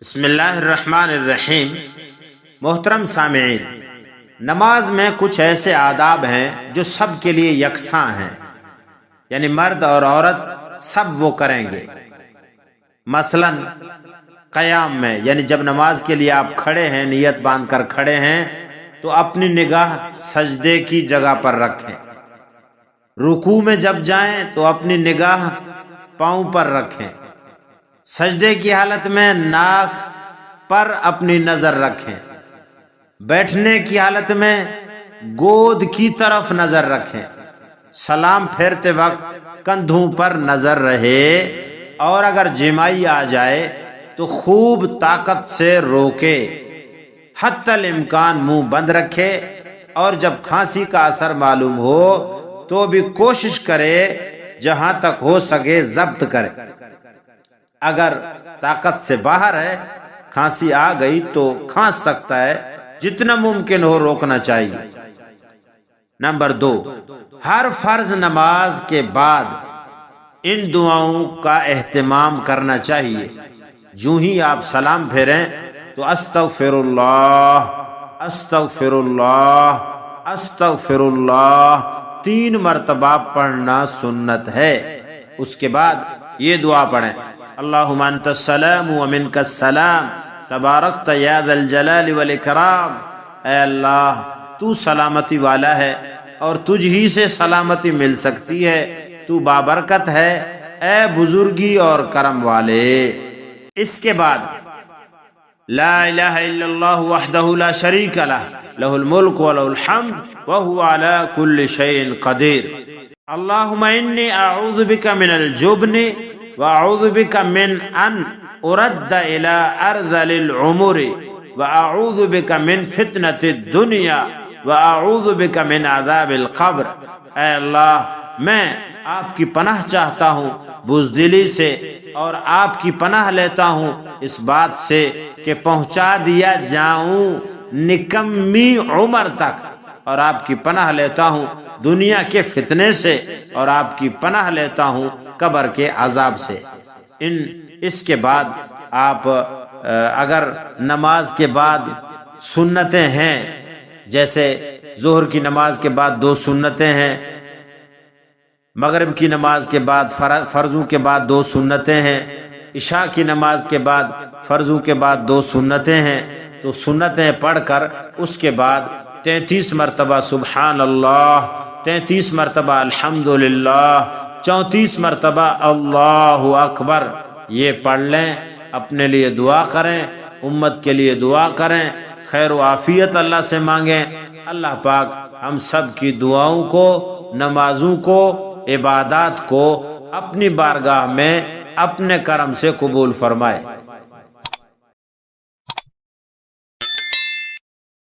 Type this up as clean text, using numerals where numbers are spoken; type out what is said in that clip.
بسم اللہ الرحمن الرحیم۔ محترم سامعین، نماز میں کچھ ایسے آداب ہیں جو سب کے لیے یکساں ہیں، یعنی مرد اور عورت سب وہ کریں گے۔ مثلا قیام میں، یعنی جب نماز کے لیے آپ کھڑے ہیں، نیت باندھ کر کھڑے ہیں تو اپنی نگاہ سجدے کی جگہ پر رکھیں۔ رکوع میں جب جائیں تو اپنی نگاہ پاؤں پر رکھیں۔ سجدے کی حالت میں ناک پر اپنی نظر رکھیں۔ بیٹھنے کی حالت میں گود کی طرف نظر رکھیں۔ سلام پھیرتے وقت کندھوں پر نظر رہے، اور اگر جمائی آ جائے تو خوب طاقت سے روکے، حتی الامکان منہ بند رکھے، اور جب کھانسی کا اثر معلوم ہو تو بھی کوشش کرے جہاں تک ہو سکے ضبط کرے۔ اگر طاقت سے باہر ہے، کھانسی آ گئی تو کھانس سکتا ہے، جتنا ممکن ہو روکنا چاہیے۔ نمبر 2، ہر فرض نماز کے بعد ان دعاؤں کا اہتمام کرنا چاہیے۔ جو ہی آپ سلام پھیریں تو استغفر اللہ، استغفر اللہ، استغفر اللہ 3 مرتبہ پڑھنا سنت ہے۔ اس کے بعد یہ دعا پڑھیں: اللہم انت السلام ومنک السلام تبارکت یا ذا الجلال والاکرام۔ اے اللہ، تو سلامتی والا ہے اور تجھ ہی سے سلامتی مل سکتی ہے، تو بابرکت ہے، اے بزرگی اور کرم والے۔ اس کے بعد لا الہ الا اللہ وحدہ لا شریک لہ، لہ الملک ولہ الحمد وہو علی کل شیء قدیر۔ اللہم انی اعوذ بک من الجبن وأعوذ بك من أن أرد إلى أرذل العمر وأعوذ بك من فتنة الدنيا وأعوذ بك من عذاب القبر۔ اے اللہ، میں آپ کی پناہ چاہتا ہوں بزدلی سے، اور آپ کی پناہ لیتا ہوں اس بات سے کہ پہنچا دیا جاؤں نکمی عمر تک، اور آپ کی پناہ لیتا ہوں دنیا کے فتنے سے، اور آپ کی پناہ لیتا ہوں قبر کے عذاب سے۔ اس کے بعد آپ اگر نماز کے بعد سنتیں ہیں، جیسے ظہر کی نماز کے بعد 2 سنتیں ہیں، مغرب کی نماز کے بعد فرضوں کے بعد 2 سنتیں ہیں، عشاء کی نماز کے بعد فرضوں کے بعد 2 سنتیں ہیں، تو سنتیں پڑھ کر اس کے بعد 33 مرتبہ سبحان اللہ، 33 مرتبہ الحمدللہ، 34 مرتبہ اللہ اکبر یہ پڑھ لیں۔ اپنے لیے دعا کریں، امت کے لیے دعا کریں، خیر و عافیت اللہ سے مانگیں۔ اللہ پاک ہم سب کی دعاؤں کو، نمازوں کو، عبادات کو اپنی بارگاہ میں اپنے کرم سے قبول فرمائے۔